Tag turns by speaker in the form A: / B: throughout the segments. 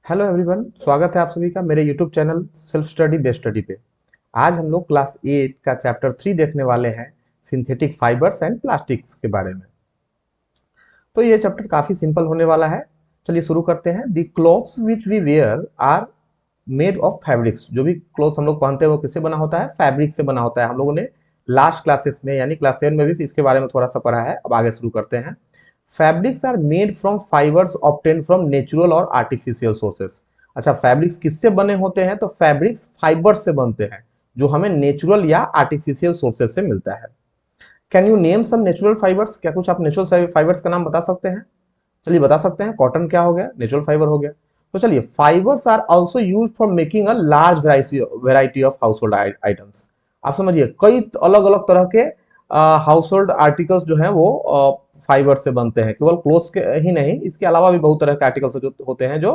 A: Hello everyone, स्वागत है आप सभी का मेरे YouTube channel self study best study पे। आज हम लोग क्लास 8 का चैप्टर 3 देखने वाले हैं, सिंथेटिक फाइबर्स एंड प्लास्टिक्स के बारे में। तो ये चैप्टर काफ़ी सिंपल होने वाला है। चलिए शुरू करते हैं। The clothes which we wear are made of fabrics. जो भी क्लॉथ हम लोग पहनते हैं वो किससे बना होता है? फैब्रिक से बना होता है। हम लोगों ने लास्ट क्लासेस में यानी क्लास 7 में भी इसके बारे में थोड़ा सा पढ़ा है। अब आगे शुरू करते हैं। Fabrics are made from fibres obtain from natural और आर्टिफिशियल सोर्सेस। अच्छा, फैब्रिक्स किससे बने होते हैं? तो फैब्रिक्स फाइबर्स से बनते हैं जो हमें नेचुरल या आर्टिफिशियल सोर्सेस से मिलता है। Can you name some natural fibres? क्या कुछ आप नेचुरल फाइबर्स का नाम बता सकते हैं? चलिए बता सकते हैं। कॉटन क्या हो गया? नेचुरल फाइबर हो गया। तो चलिए, fibres are also used for making a large variety of household items. आप समझिए, कई अलग अलग तरह के हाउस होल्ड आर्टिकल्स जो हैं वो फाइबर से बनते हैं। केवल क्लोथ्स के ही नहीं, इसके अलावा भी बहुत तरह के आर्टिकल्स जो होते हैं जो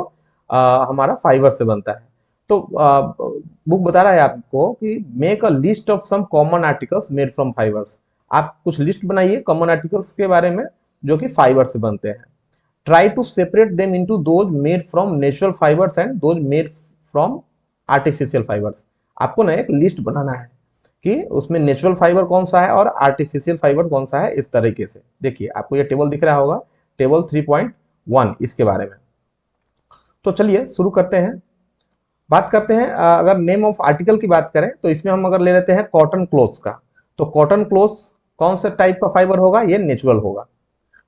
A: हमारा फाइबर से बनता है। तो बुक बता रहा है आपको कि make a list of some common articles made from fibres. आप कुछ लिस्ट बनाइए कॉमन आर्टिकल्स के बारे में जो कि फाइबर से बनते हैं। Try to separate them into those made from natural fibres and those made from artificial fibres. आपको ना एक लिस्ट बनाना है कि उसमें नेचुरल फाइबर कौन सा है और आर्टिफिशियल फाइबर कौन सा है। इस तरीके से देखिए, आपको ये टेबल दिख रहा होगा, टेबल 3.1 इसके बारे में। तो चलिए शुरू करते हैं। बात करते हैं, अगर नेम ऑफ आर्टिकल की बात करें तो इसमें हम अगर ले लेते हैं कॉटन क्लोथ्स का, तो कॉटन क्लोथ्स कौन सा टाइप का फाइबर होगा? ये नेचुरल होगा।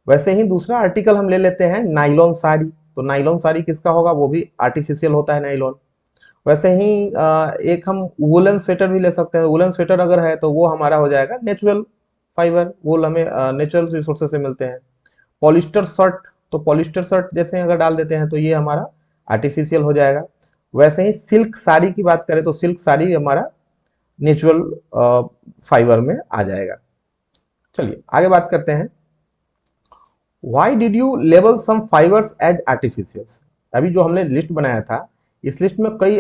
A: वैसे ही दूसरा आर्टिकल हम ले लेते हैं नाइलॉन साड़ी। तो नाइलॉन साड़ी किसका होगा? वो भी आर्टिफिशियल होता है नाइलॉन। वैसे ही एक हम वुलन स्वेटर भी ले सकते हैं। वुलन स्वेटर अगर है तो वो हमारा हो जाएगा नेचुरल फाइबर। वूल हमें नेचुरल रिसोर्सेज से मिलते हैं। पॉलिस्टर शर्ट, तो पॉलिस्टर शर्ट जैसे अगर डाल देते हैं तो ये हमारा आर्टिफिशियल हो जाएगा। वैसे ही सिल्क साड़ी की बात करें तो सिल्क साड़ी हमारा नेचुरल फाइबर में आ जाएगा। चलिए आगे बात करते हैं। Why did you label some fibres as artificials? अभी जो हमने लिस्ट बनाया था, इस लिस्ट में कई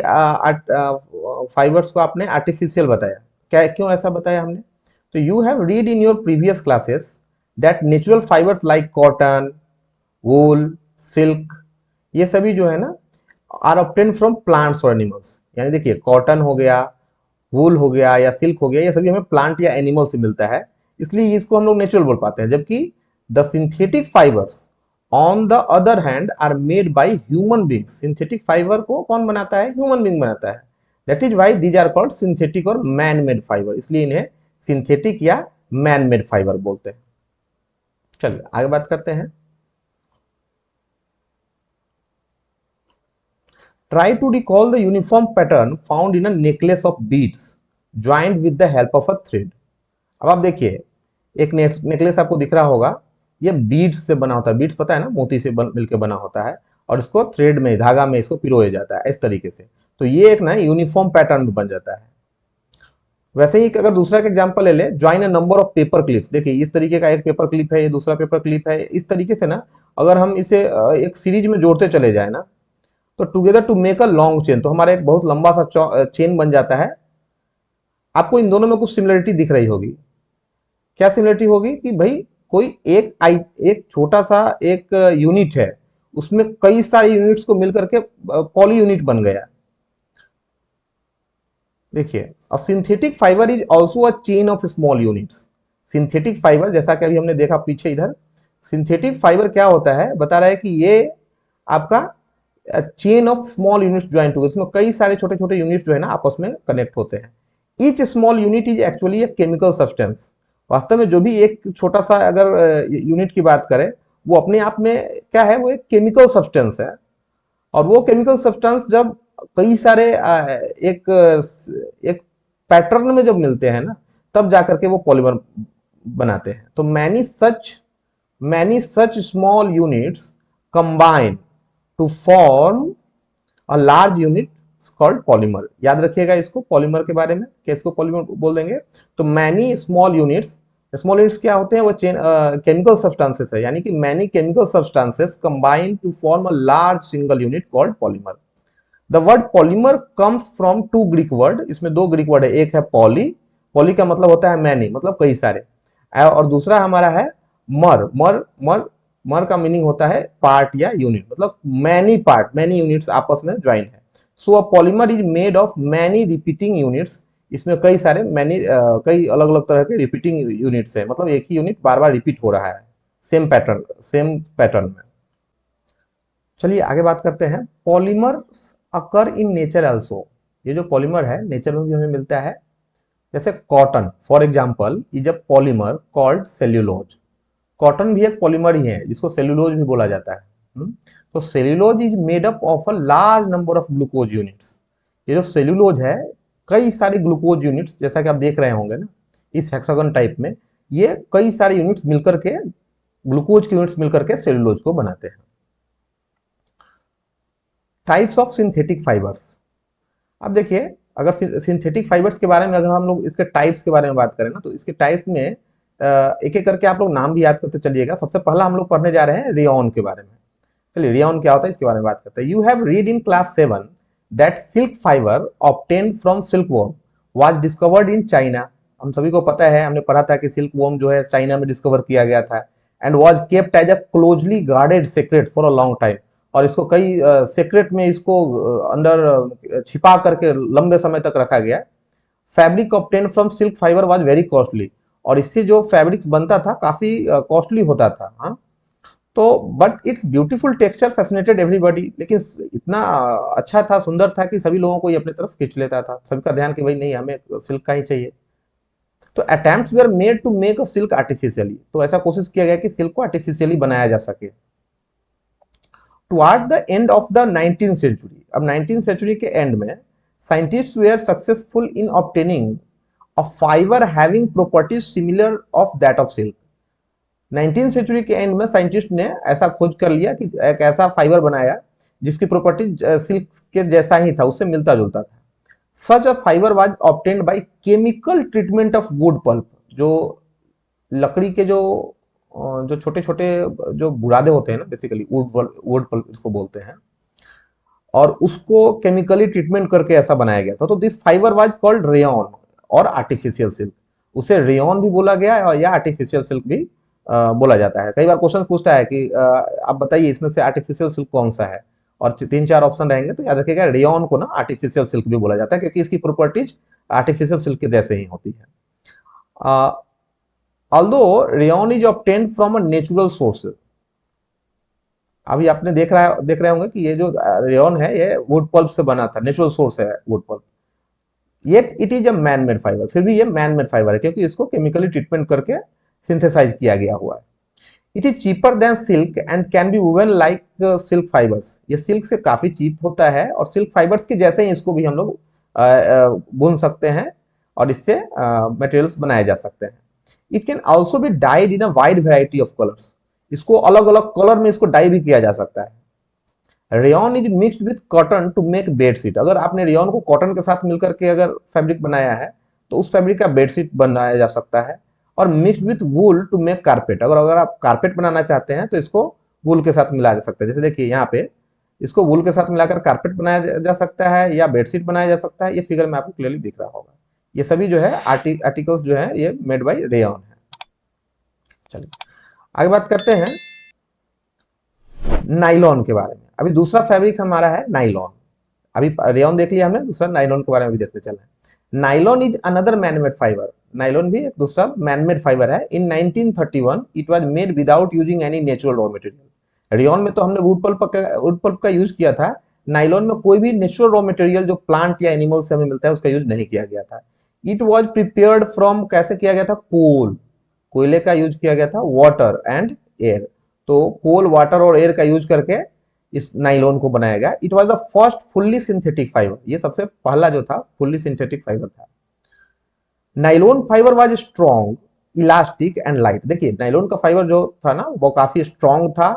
A: फाइबर्स को आपने आर्टिफिशियल बताया। क्या, क्यों ऐसा बताया हमने? तो you have read in your previous classes that natural fibres like cotton, wool, silk, ये सभी जो है ना आर ऑब्टेन फ्रॉम प्लांट्स और एनिमल्स। यानी देखिए, कॉटन हो गया, वूल हो गया या सिल्क हो गया, ये सभी हमें प्लांट या एनिमल से मिलता है, इसलिए इसको हम लोग नेचुरल बोल पाते हैं। जबकि the synthetic fibres on the other hand are made by human beings. Synthetic fibre को कौन बनाता है? ह्यूमन बींग बनाता है। That is why these are called synthetic और मैन मेड फाइबर, इसलिए इन्हें सिंथेटिक या मैन मेड फाइबर बोलते हैं। चलिए आगे बात करते हैं। Try to recall the uniform pattern found in a necklace of beads joined with the help of a thread. अब आप देखिए, एक नेकलेस आपको दिख रहा होगा, ये बीड्स से बना होता है। बीड्स पता है ना, मोती से मिलकर बना होता है और इसको थ्रेड में, धागा में इसको पिरोया जाता है इस तरीके से। तो ये एक ना यूनिफॉर्म पैटर्न बन जाता है। वैसे ही अगर दूसरा एक एग्जांपल ले ले, join a number of paper clips. देखिए इस तरीके का एक पेपर क्लिप है, ये दूसरा पेपर क्लिप है। इस तरीके से ना अगर हम इसे एक सीरीज में जोड़ते चले जाए ना, तो together to make a long chain, तो हमारा एक बहुत लंबा सा चेन बन जाता है। आपको इन दोनों में कुछ सिमिलरिटी दिख रही होगी। क्या सिमिलरिटी होगी कि भाई कोई एक छोटा सा एक यूनिट है, उसमें कई सारे यूनिट्स को मिलकर के पॉली यूनिट बन गया। देखिए, अ synthetic fibre is also a chain of small units. Synthetic fibre, जैसा कि अभी हमने देखा पीछे इधर, सिंथेटिक फाइबर क्या होता है बता रहा है कि ये आपका chain of small units join to, इसमें कई सारे छोटे छोटे यूनिट्स जो है ना आपस में कनेक्ट होते हैं। Each small unit is actually a chemical substance. वास्तव में जो भी एक छोटा सा अगर यूनिट की बात करें, वो अपने आप में क्या है? वो एक केमिकल सब्सटेंस है। और वो केमिकल सब्सटेंस जब कई सारे एक एक पैटर्न में जब मिलते हैं ना, तब जाकर के वो पॉलीमर बनाते हैं। तो many such small units combine to form a large unit called polymer. याद रखिएगा इसको, पॉलीमर के बारे में, क्या इसको पॉलीमर बोल देंगे? तो many small units, small units क्या होते हैं? वो चेन केमिकल सब्सटेंसेस है, यानी कि many chemical substances combine to form a large single unit called polymer. The word polymer comes from two Greek word. इसमें दो ग्रीक वर्ड है, एक है पॉली, पॉली का मतलब होता है मैनी, मतलब कई सारे, और दूसरा हमारा है मर। मर मर का मीनिंग होता है पार्ट या यूनिट, मतलब मैनी पार्ट, मैनी यूनिट्स आपस में ज्वाइन है। So a polymer is made of many repeating units, इसमें कई सारे मैनी कई अलग अलग तरह के रिपीटिंग यूनिट्स है, मतलब एक ही यूनिट बार बार रिपीट हो रहा है सेम पैटर्न में। चलिए आगे बात करते हैं, polymer occur in nature also. ये जो पॉलीमर है नेचर में भी हमें मिलता है, जैसे cotton for example is a polymer called cellulose. Cotton भी एक पॉलीमर ही है जिसको सेल्यूलोज भी बोला जाता है। तो cellulose is made up of a large number of glucose units. ये जो सेल्यूलोज है कई सारी ग्लूकोज यूनिट्स, जैसा कि आप देख रहे होंगे ना इस हेक्सागन टाइप में, ये कई सारे यूनिट्स मिलकर के, ग्लूकोज के यूनिट्स मिलकर के सेल्यूलोज को बनाते हैं। Types of synthetic fibres. अब देखिए, अगर सिंथेटिक फाइबर्स के बारे में अगर हम लोग इसके टाइप्स के बारे में बात करें ना, तो इसके टाइप्स में एक एक करके आप लोग नाम भी याद करते चलिएगा। सबसे पहला हम लोग पढ़ने जा रहे हैं रेयॉन के बारे में। चलिए रेयॉन क्या होता है इसके बारे में बात करते हैं। You have read in class 7 that silk fibre obtain from silk worm was discovered in China. हम सभी को पता है, हमने पढ़ा था कि सिल्क वॉर्म जो है चाइना में डिस्कवर किया गया था, and was kept as a closely guarded secret for a long time. और इसको कई सीक्रेट में इसको अंदर छिपा करके लंबे समय तक रखा गया। Fabric obtain from silk fibre was very costly, और इससे जो फैब्रिक्स बनता था काफी कॉस्टली होता था। हाँ, तो but it's beautiful texture fascinated everybody, लेकिन इतना अच्छा था, सुंदर था कि सभी लोगों को ये अपनी तरफ खींच लेता था, सभी का ध्यान कि भाई नहीं हमें सिल्क का ही चाहिए। तो attempts were made to make a silk artificially, तो ऐसा कोशिश किया गया कि सिल्क को आर्टिफिशियली बनाया जा सके। Toward the end of the 19th century, अब 19th सेंचुरी के एंड में scientist were successful in obtaining a fibre having properties similar of that of silk. 19th century के एंड में साइंटिस्ट ने ऐसा खोज कर लिया कि एक ऐसा फाइबर बनाया जिसकी प्रॉपर्टी सिल्क के जैसा ही था, उससे मिलता जुलता था। Such a fibre was obtained by chemical treatment of wood pulp, जो लकड़ी के जो छोटे छोटे जो बुरादे होते हैं ना, बेसिकली वुड वुड पल्प इसको बोलते हैं, और उसको केमिकली ट्रीटमेंट करके ऐसा बनाया गया था। तो this fibre was called rayon और आर्टिफिशियल सिल्क। उसे रेयॉन भी बोला गया है और या आर्टिफिशियल सिल्क भी बोला जाता है। कई बार क्वेश्चन पूछता है कि आप बताइए इसमें से आर्टिफिशियल सिल्क कौन सा है, और 3-4 ऑप्शन रहेंगे, तो याद रखिएगा रेयॉन को ना आर्टिफिशियल सिल्क भी बोला जाता है, क्योंकि इसकी प्रॉपर्टीज आर्टिफिशियल सिल्क के जैसे ही होती है। Although rayon is obtained from a natural source. अभी आपने देख रहे होंगे कि ये जो रेयॉन है ये वुड पल्प से बना था, नेचुरल सोर्स है wood pulp. Yet it is a man made fibre, फिर भी ये मैन मेड फाइबर है क्योंकि इसको केमिकली ट्रीटमेंट करके सिंथेसाइज किया गया हुआ है। It is cheaper than silk and can B woven like silk fibres. ये सिल्क से काफी चीप होता है और सिल्क फाइबर्स के जैसे ही इसको भी हम लोग बुन सकते हैं और इससे मटेरियल्स बनाए जा सकते हैं। It can also be died in a wide variety of colours. इसको अलग अलग कलर में इसको डाई भी किया जा सकता है। Rayon is mixed with cotton to make bedsheet. अगर आपने रेयॉन को कॉटन के साथ मिलकर के अगर फैब्रिक बनाया है तो उस फैब्रिक का बेडशीट बनाया जा सकता है। और mixed with wool to make carpet, अगर अगर आप कारपेट बनाना चाहते हैं तो इसको वूल के साथ मिलाया जा सकता है। जैसे देखिए यहाँ पे इसको वूल के साथ मिलाकर कारपेट बनाया जा सकता है या बेडशीट बनाया जा सकता है। ये फिगर में आपको क्लियरली दिख रहा होगा। ये सभी जो है आर्टिकल्स जो है ये मेड बाय रेयॉन है। चलिए आगे बात करते हैं नाइलॉन के बारे में। अभी दूसरा फैब्रिक हमारा है नाइलॉन। अभी रेयॉन देख लिया हमने, दूसरा नाइलॉन के बारे में भी देखने चला है। Nylon is another manmade fibre. Nylon भी एक दूसरा मैनमेड फाइबर है। इन 1931 it was made without using any natural raw material. Rayon में तो हमने वुड पल्प का यूज किया था, नाइलॉन में कोई भी नेचुरल रॉ मटेरियल जो प्लांट या एनिमल से हमें मिलता है उसका यूज नहीं किया गया था। इट वॉज प्रिपेयर्ड फ्रॉम, कैसे किया गया था, कोल, कोयले का यूज किया गया था, वाटर एंड एयर। तो कोल, वाटर और एयर का यूज करके इस नाइलॉन को बनाया गया। It was the first fully synthetic fibre, ये सबसे पहला जो था फुल्ली सिंथेटिक फाइबर था। Nylon fibre was strong, elastic and light. देखिए नाइलॉन का फाइबर जो था ना वो काफी स्ट्रॉन्ग था,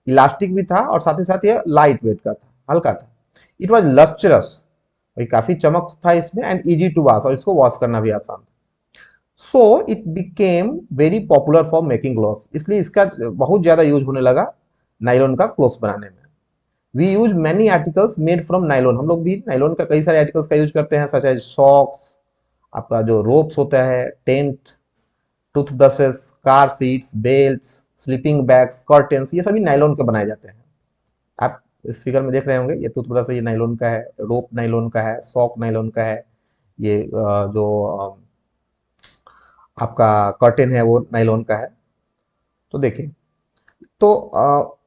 A: इलास्टिक भी था और साथ ही साथ ये लाइट वेट का था, हल्का था। इट वाज लस्ट्रस, काफी चमक था इसमें, एंड इजी टू वॉश, और इसको वॉश करना भी आसान था। So it became very popular for making clothes, इसलिए इसका बहुत ज्यादा यूज होने लगा नाइलॉन का क्लॉथ्स बनाने में। We use many articles made from nylon. हम लोग भी नाइलॉन का कई सारे आर्टिकल्स का यूज करते हैं, सच एज सॉक्स, आपका जो रोप्स होता है, tent, toothbrushes, car seats, belts, sleeping bags, curtains, ये सभी नायलॉन के बनाए जाते हैं। आप इस फिगर में देख रहे होंगे, ये टूथब्रश ये नायलॉन का है, रोप नायलॉन का है, सॉक नायलॉन का है, ये जो आपका कर्टेन है वो नायलॉन का है। तो देखिए, तो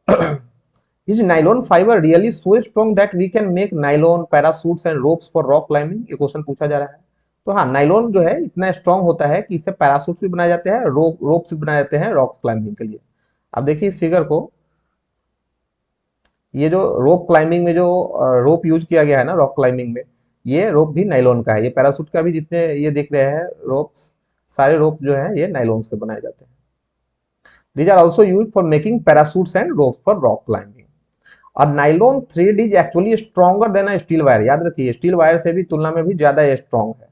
A: is nylon fiber really so strong that we can make nylon parachutes and ropes for rock climbing? ये क्वेश्चन पूछा जा रहा है। तो हाँ, नाइलॉन जो है इतना स्ट्रांग होता है कि इससे पैरासूट भी बनाए जाते हैं, रोप्स भी बनाए जाते हैं रॉक क्लाइंबिंग के लिए। अब देखिए इस फिगर को, ये जो रोप क्लाइंबिंग में जो रोप यूज किया गया है ना रॉक क्लाइंबिंग में, ये रोप भी नाइलॉन का है। ये पैरासूट का भी जितने ये दिख रहे हैं रोप्स, सारे रोप जो है ये नाइलॉन से बनाए जाते हैं। These are also used for making parachutes and ropes for rock climbing. और nylon thread is actually stronger than a steel wire. याद रखिए, स्टील वायर से भी तुलना में भी ज्यादा स्ट्रॉन्ग है।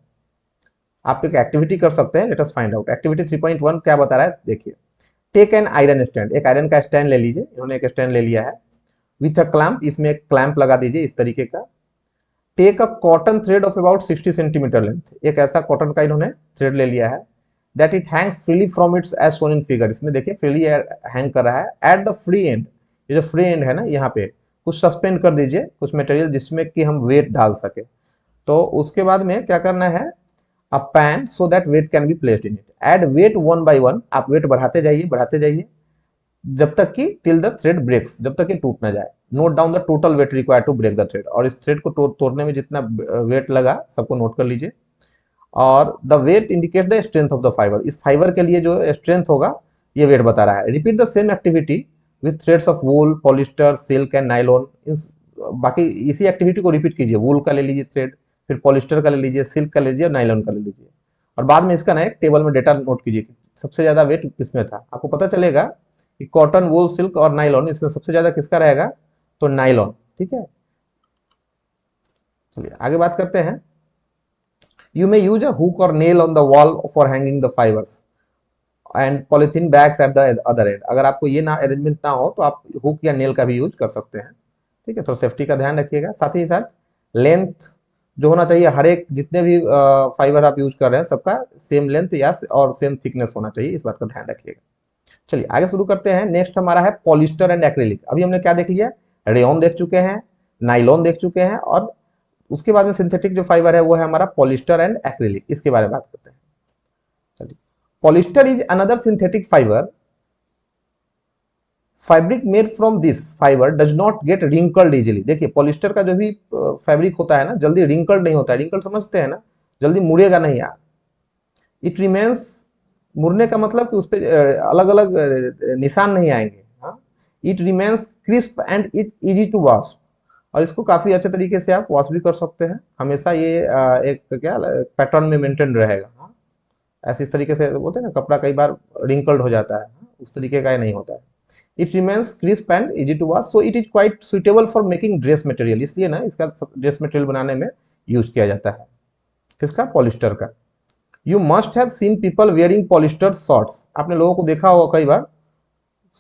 A: आप एक एक्टिविटी कर सकते हैं, let us find out. Activity 3.1 क्या बता रहा है, देखिए। टेक एन आयरन स्टैंड, एक आयरन का स्टैंड ले लीजिए। इन्होंने एक स्टैंड ले लिया है विथ अ क्लैंप, इसमें एक क्लैंप लगा दीजिए इस तरीके का। Take a cotton thread of about 60 centimetre length, एक ऐसा कॉटन का इन्होंने थ्रेड ले लिया है। That it hangs freely from its edge shown in figure, इसमें देखिए फ्रीली हैंग कर रहा है। एट द फ्री एंड, ये जो फ्री एंड है ना, यहाँ पे कुछ सस्पेंड कर दीजिए, कुछ मटेरियल जिसमें कि हम वेट डाल सके। तो उसके बाद में क्या करना है, a pan so that weight can be placed in it. Add weight one by one, आप वेट बढ़ाते जाइए जब तक कि टिल द थ्रेड ब्रेक्स, जब तक कि टूट ना जाए। Note down the total weight required to break the thread, और इस थ्रेड को तोड़ने में जितना वेट लगा सबको नोट कर लीजिए। और the weight indicates the strength of the fibre, इस फाइबर के लिए जो स्ट्रेंथ होगा ये वेट बता रहा है। Repeat the same activity with threads of wool, polyester, silk and nylon. बाकी इसी एक्टिविटी को रिपीट कीजिए, वूल का ले लीजिए थ्रेड, फिर पॉलिस्टर का ले लीजिए, सिल्क का ले लीजिए, नाइलॉन का ले लीजिए। और बाद में इसका ना एक टेबल में डेटा नोट कीजिए कि सबसे ज्यादा वेट किसमें था। आपको पता चलेगा कि कॉटन, वूल, सिल्क और नाइलॉन, इसमें सबसे ज्यादा किसका रहेगा, तो नाइलॉन। ठीक है, चलिए आगे बात करते हैं। You may use a hook or nail on the wall for hanging the fibers and polythene bags at the other end. अगर आपको ये ना अरेंजमेंट ना हो तो आप हुक या नेल का भी यूज कर सकते हैं। ठीक है, तो सेफ्टी का ध्यान रखिएगा। साथ ही साथ लेंथ जो होना चाहिए, हर एक जितने भी फाइबर आप यूज कर रहे हैं सबका सेम लेंथ या और सेम थिकनेस होना चाहिए, इस बात का ध्यान रखिएगा। चलिए आगे शुरू करते हैं। नेक्स्ट हमारा है पॉलिस्टर एंड एक्रिलिक। अभी हमने क्या देख लिया, रेयन देख चुके हैं, नाइलॉन देख चुके हैं, और उसके बाद में सिंथेटिक जो फाइबर है वो है हमारा पॉलिस्टर एंड एक्रिलिक। इसके बारे में बात करते हैं। चलिए, polyester is another synthetic fibre. Fabric made from this fibre does not gate wrinkled easily. देखिए पॉलिस्टर का जो भी फैब्रिक होता है ना, जल्दी रिंकल्ड नहीं होता है। रिंकल्ड समझते हैं ना, जल्दी मुड़ेगा नहीं यार। इट रिमेन्स, मुड़ने का मतलब कि उस पर अलग अलग निशान नहीं आएंगे। हाँ, it remains crisp and it easy to wash, और इसको काफी अच्छे तरीके से आप वॉश भी कर सकते हैं। हमेशा ये एक क्या पैटर्न में मेंटेन रहेगा। हाँ, ऐसे इस तरीके से बोलते हैं ना, कपड़ा कई बार रिंकल्ड हो जाता है, उस तरीके का ये नहीं होता है। It remains crisp and easy to wash, so it is quite suitable for making dress material. इसलिए ना इसका ड्रेस मटेरियल बनाने में यूज किया जाता है। किसका, पॉलिस्टर का। You must have seen people wearing polyester shirts. आपने लोगों को देखा होगा कई बार,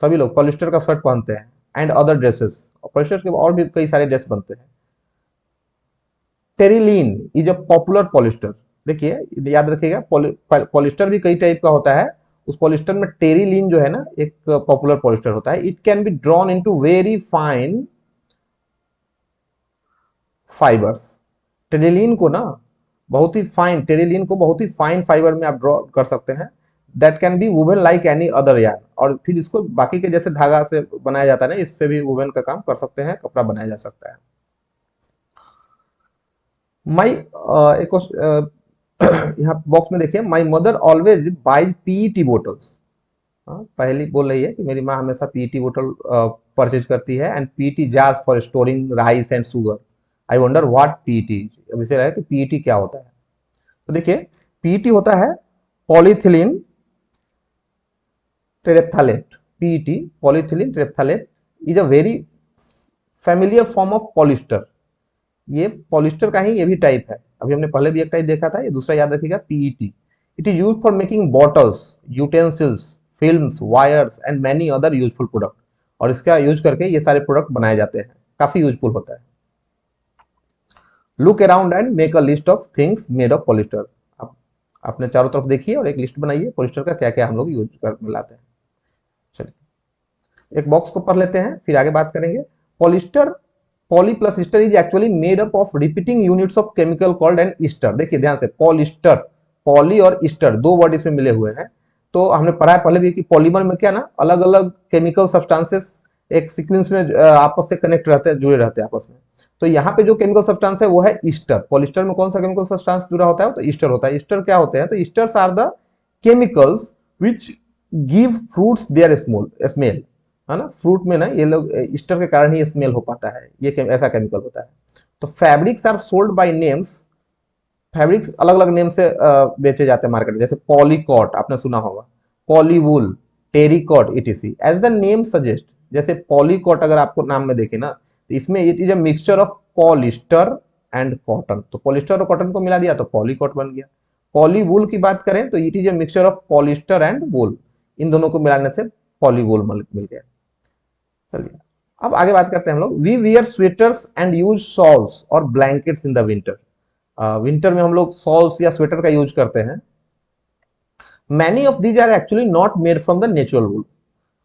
A: सभी लोग पॉलिस्टर का शर्ट पहनते हैं। एंड अदर ड्रेसेस, और पॉलिस्टर के और भी कई सारे ड्रेस बनते हैं। Terylene is a popular polyester. देखिए याद रखिएगा, पॉलिस्टर भी कई टाइप का होता है। उस पॉलिस्टर में टेरिलीन जो है ना एक पॉपुलर पॉलिस्टर होता है। It can be drawn into very fine fibres. Terylene को ना बहुत ही फाइन, टेरिलीन को बहुत ही फाइन फाइबर में आप ड्रॉ कर सकते हैं। That can be woven like any other yarn, और फिर इसको बाकी के जैसे धागा से बनाया जाता है ना, इससे भी वुवन का काम कर सकते हैं, कपड़ा बनाया जा सकता है। माई एक यहाँ बॉक्स में देखिए, my mother always buys PET bottles. पहली बोल रही है कि मेरी माँ हमेशा पीईटी बोतल परचेज करती है। And PET jars for storing rice and sugar. I wonder what PET. अब इसे है कि पीईटी क्या होता है। तो देखिए पीईटी होता है polyethylene terephthalate. PET, polyethylene terephthalate, is a very familiar form of polyester. ये पॉलिस्टर का ही ये भी टाइप है। अभी हमने पहले भी एक टाइप देखा था, ये दूसरा याद रखिएगा, PET. It is used for making bottles, utensils, films, wires and many other useful product. और इसका यूज करके ये सारे प्रोडक्ट बनाए जाते हैं, काफी यूजफुल होता है। Look around and make a list of things made of polyester. आप अपने चारों तरफ देखिए और एक लिस्ट बनाइए पॉलिस्टर का क्या क्या हम लोग यूज कर लाते हैं। चलिए एक बॉक्स को पढ़ लेते हैं फिर आगे बात करेंगे। Polyester, poly plus Easter is actually made up of repeating units of chemical called an Easter. देखिए ध्यान से, पॉलिस्टर, पॉली और ईस्टर दो वर्ड इसमें मिले हुए हैं। तो हमने पढ़ा है पहले भी कि पॉलीमर में क्या ना, अलग अलग केमिकल सब्सटेंसेस एक सीक्वेंस में आपस से कनेक्ट रहते हैं, जुड़े रहते हैं आपस में। तो यहाँ पे जो केमिकल सब्सटेंस है वो है ईस्टर। पॉलिस्टर में कौन सा केमिकल सब्सटेंस जुड़ा होता है, तो ईस्टर होता है। ईस्टर क्या होते हैं, तो esters are the chemicals which give fruits their smell, है ना। फ्रूट में ना ये लोग ईस्टर के कारण ही स्मेल हो पाता है, ये ऐसा केमिकल होता है। तो fabrics are sold by names, fabrics अलग अलग नेम से बेचे जाते हैं मार्केट में, जैसे पॉलीकॉट आपने सुना होगा, polywool, terrycot ETC. As the name suggest, जैसे पॉलीकॉट अगर आपको नाम में देखे ना, तो इसमें it is a mixture of polyester and cotton. तो पॉलिस्टर और कॉटन को मिला दिया तो पॉलीकॉट बन गया। पॉलीवूल की बात करें तो it is a mixture of polyester and wool, इन दोनों को मिलाने से पॉलीवूल मिल गया। चलिए अब आगे बात करते हैं हम लोग। We wear sweaters and use shawls और blankets in the winter. Winter में हम लोग शॉल्स या स्वेटर का यूज करते हैं। Many of these are actually not made from the natural wool.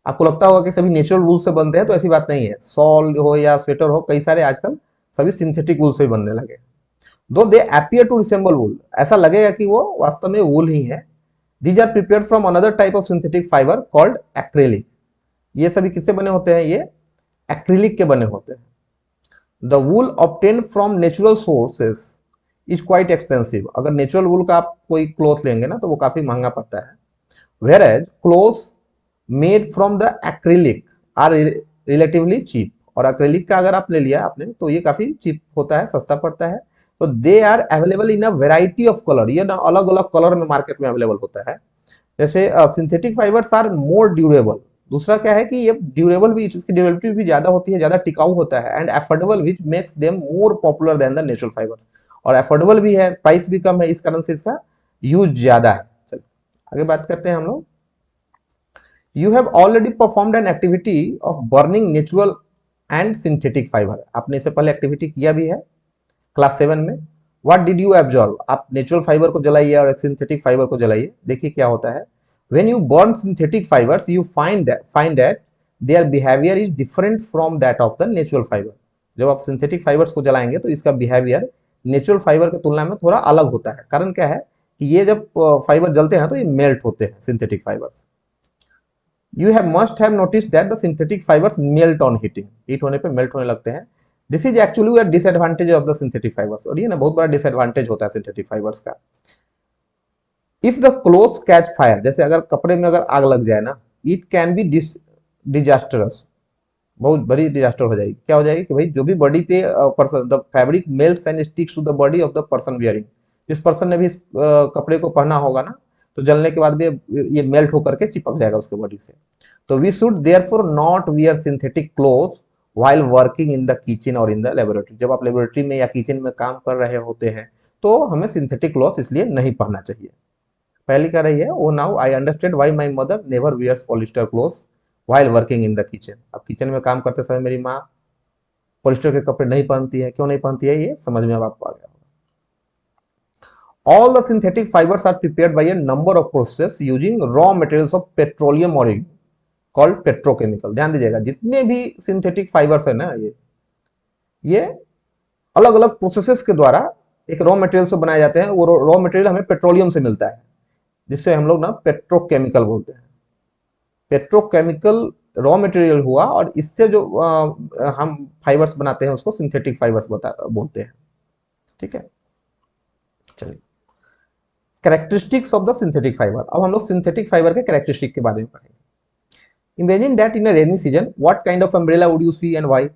A: आपको लगता होगा कि सभी नेचुरल वूल से बनते हैं, तो ऐसी बात नहीं है। शॉल हो या स्वेटर हो, कई सारे आजकल सभी सिंथेटिक वूल से ही बनने लगे। Though they appear to resemble wool, ऐसा लगेगा कि वो वास्तव में वूल ही है। These are prepared from another type of synthetic fibre called acrylic. ये सभी किससे बने होते हैं, ये एक्रिलिक के बने होते हैं। The wool obtain from natural sources is quite expensive. अगर नेचुरल वूल का आप कोई क्लॉथ लेंगे ना तो वो काफी महंगा पड़ता है। Whereas cloth made from the acrylic are relatively cheap. और एक्रिलिक का अगर आप ले लिया आपने तो ये काफी चीप होता है, सस्ता पड़ता है। तो they are available in a variety of colour, ये ना अलग अलग कलर में मार्केट में अवेलेबल होता है। जैसे synthetic fibres are more durable. दूसरा क्या है कि ये ड्यूरेबल भी, इसकी ड्यूरेबिलिटी भी ज्यादा होती है, ज्यादा टिकाऊ होता है। And affordable which makes them more popular than the natural fibres. और अफोर्डेबल भी है, प्राइस भी कम है, इस कारण से इसका यूज ज्यादा है। चलिए आगे बात करते हैं हम लोग। You have already performed an activity of burning natural and synthetic fibre. आपने इससे पहले एक्टिविटी किया भी है क्लास 7 में। व्हाट डिड यू ऑब्जर्व, आप नेचुरल फाइबर को जलाइए और सिंथेटिक फाइबर को जलाइए, देखिए क्या होता है। when you burn synthetic fibers you find that their behavior is different from that of the natural fiber। जब आप सिंथेटिक फाइबर्स को जलाएंगे तो इसका बिहेवियर नेचुरल फाइबर की तुलना में थोड़ा अलग होता है। कारण क्या है कि ये जब फाइबर जलते हैं तो ये मेल्ट होते हैं synthetic fibres. You have must have noticed that the synthetic fibres melt on heating, heat होने पे मेल्ट होने लगते हैं। This is actually a disadvantage of the synthetic fibres, और ये ना बहुत बड़ा डिसएडवांटेज होता है सिंथेटिक फाइबर्स का। If the cloth catch fire, जैसे अगर कपड़े में अगर आग लग जाए ना, इट कैन बी डिजास्टरस, बहुत बड़ी डिजास्टर हो जाएगी। क्या हो जाएगी कि भाई जो भी बॉडी पे person, the fabric melts and sticks to the body of the person wearing. जिस पर्सन ने भी इस कपड़े को पहना होगा ना, तो जलने के बाद भी ये मेल्ट होकर के चिपक जाएगा उसके बॉडी से। तो we should therefore not wear synthetic cloth while working in the kitchen और इन द लेबोरेटरी। जब आप लेबोरेटरी में या किचन में काम कर रहे होते हैं तो हमें सिंथेटिक क्लॉथ इसलिए नहीं पहनना चाहिए। पहली कह रही है, oh now I understand why my mother never wears polyester clothes while working in the kitchen. अब किचन में काम करते समय मेरी माँ पॉलिस्टर के कपड़े नहीं पहनती है, क्यों नहीं पहनती है, ये समझ में अब आपको आ गया होगा। All the synthetic fibres are prepared by a number of process using raw materials of petroleum origin called petrochemical. ध्यान दीजिएगा, जितने भी सिंथेटिक फाइबर्स है ना, ये अलग अलग प्रोसेसेस के द्वारा एक रॉ मटेरियल से बनाए जाते हैं। वो रॉ मटेरियल हमें पेट्रोलियम से मिलता है, जिससे हम लोग ना पेट्रोकेमिकल बोलते हैं। पेट्रोकेमिकल रॉ मटेरियल हुआ और इससे जो हम फाइबर्स बनाते हैं उसको सिंथेटिक फाइबर्स बोलते हैं। ठीक है, चलिए characteristics of the synthetic fibre. अब हम लोग सिंथेटिक फाइबर के कैरेक्टरिस्टिक के बारे में पढ़ेंगे। Imagine that in a rainy season what kind of umbrella would you see and why.